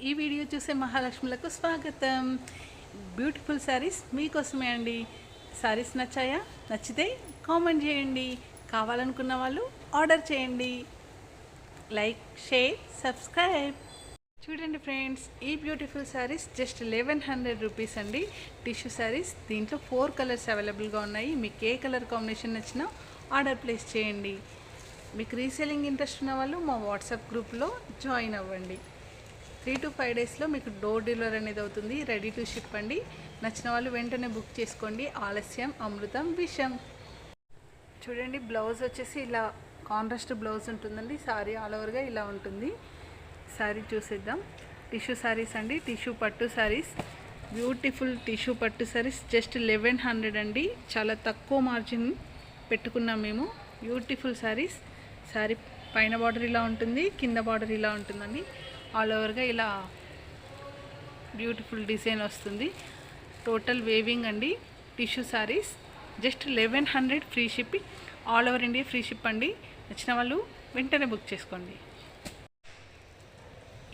ఈ వీడియో చూసే మహాలక్ష్ములకు స్వాగతం. బ్యూటిఫుల్ శారీస్ మీకోసమే అండి. శారీస్ నచ్చాయా? నచ్చితే కామెంట్ చేయండి. కావాలనుకున్న వాళ్ళు ఆర్డర్ చేయండి. Like, share, subscribe. చూడండి ఫ్రెండ్స్, ఈ బ్యూటిఫుల్ శారీస్ జస్ట్ 1100 రూపీస్ అండి. టిష్యూ శారీస్. దీంట్లో 4 కలర్స్ అవైలబుల్గా ఉన్నాయి. మీకు ఏ కలర్ కాంబినేషన్ నచ్చినా ఆర్డర్ ప్లేస్ చేయండి. మీకు రీసేలింగ్ ఇంట్రెస్ట్ ఉన్న వాళ్ళు మా వాట్సాప్ గ్రూప్లో జాయిన్ అవ్వండి. 3 to 5 డేస్లో మీకు డోర్ డెలివరీ అనేది అవుతుంది. రెడీ టు షిప్ అండి. నచ్చిన వాళ్ళు వెంటనే బుక్ చేసుకోండి. ఆలస్యం అమృతం విషం. చూడండి, బ్లౌజ్ వచ్చేసి ఇలా కాంట్రాస్ట్ బ్లౌజ్ ఉంటుందండి. శారీ ఆల్ ఓవర్గా ఇలా ఉంటుంది. శారీ చూసేద్దాం. టిష్యూ శారీస్ అండి, టిష్యూ పట్టు శారీస్. బ్యూటిఫుల్ టిష్యూ పట్టు శారీస్ జస్ట్ 1100 అండి. చాలా తక్కువ మార్జిన్ పెట్టుకున్నాం మేము. బ్యూటిఫుల్ శారీస్. శారీ పైన బార్డర్ ఇలా ఉంటుంది, కింద బార్డర్ ఇలా ఉంటుందండి. ఆల్ ఓవర్గా ఇలా బ్యూటిఫుల్ డిజైన్ వస్తుంది. టోటల్ వేవింగ్ అండి. Tissue saris just 1100 free shipping. All over India free ship అండి. నచ్చిన వాళ్ళు వెంటనే బుక్ చేసుకోండి.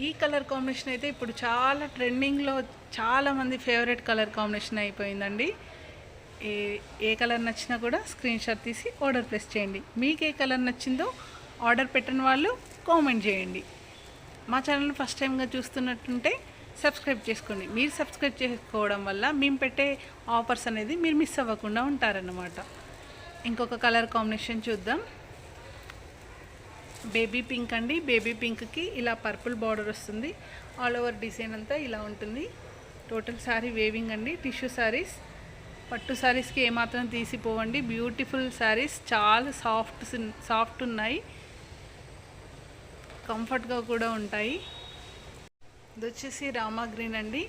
ఈ కలర్ కాంబినేషన్ అయితే ఇప్పుడు చాలా ట్రెండింగ్లో, చాలామంది ఫేవరెట్ కలర్ కాంబినేషన్ అయిపోయిందండి. ఏ కలర్ నచ్చినా కూడా స్క్రీన్ షాట్ తీసి ఆర్డర్ ప్లేస్ చేయండి. మీకు ఏ కలర్ నచ్చిందో ఆర్డర్ పెట్టిన వాళ్ళు కామెంట్ చేయండి. మా ఛానల్ ఫస్ట్ టైంగా చూస్తున్నట్టుంటే సబ్స్క్రైబ్ చేసుకోండి. మీరు సబ్స్క్రైబ్ చేసుకోవడం వల్ల మేము పెట్టే ఆఫర్స్ అనేది మీరు మిస్ అవ్వకుండా ఉంటారన్నమాట. ఇంకొక కలర్ కాంబినేషన్ చూద్దాం. బేబీ పింక్ అండి. బేబీ పింక్కి ఇలా పర్పుల్ బార్డర్ వస్తుంది. ఆల్ ఓవర్ డిజైన్ అంతా ఇలా ఉంటుంది. టోటల్ శారీ వేవింగ్ అండి. టిష్యూ శారీస్. పట్టు శారీస్కి ఏమాత్రం తీసిపోవండి. బ్యూటిఫుల్ శారీస్. చాలా సాఫ్ట్ ఉన్నాయి. కంఫర్ట్గా కూడా ఉంటాయి. ఇది వచ్చేసి రామా గ్రీన్ అండి.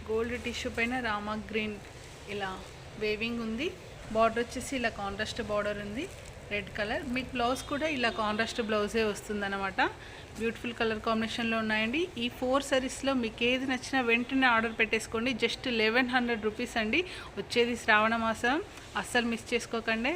గోల్డ్ టిష్యూ పైన రామా గ్రీన్ ఇలా వేవింగ్ ఉంది. బార్డర్ వచ్చేసి ఇలా కాంట్రాస్ట్ బార్డర్ ఉంది, రెడ్ కలర్. మీకు బ్లౌజ్ కూడా ఇలా కాంట్రాస్ట్ బ్లౌజే వస్తుందన్నమాట. బ్యూటిఫుల్ కలర్ కాంబినేషన్లో ఉన్నాయండి. ఈ 4 సారీస్లో మీకు ఏది నచ్చినా వెంటనే ఆర్డర్ పెట్టేసుకోండి. జస్ట్ 1100 రూపీస్ అండి. వచ్చేది శ్రావణ మాసం, అస్సలు మిస్ చేసుకోకండి.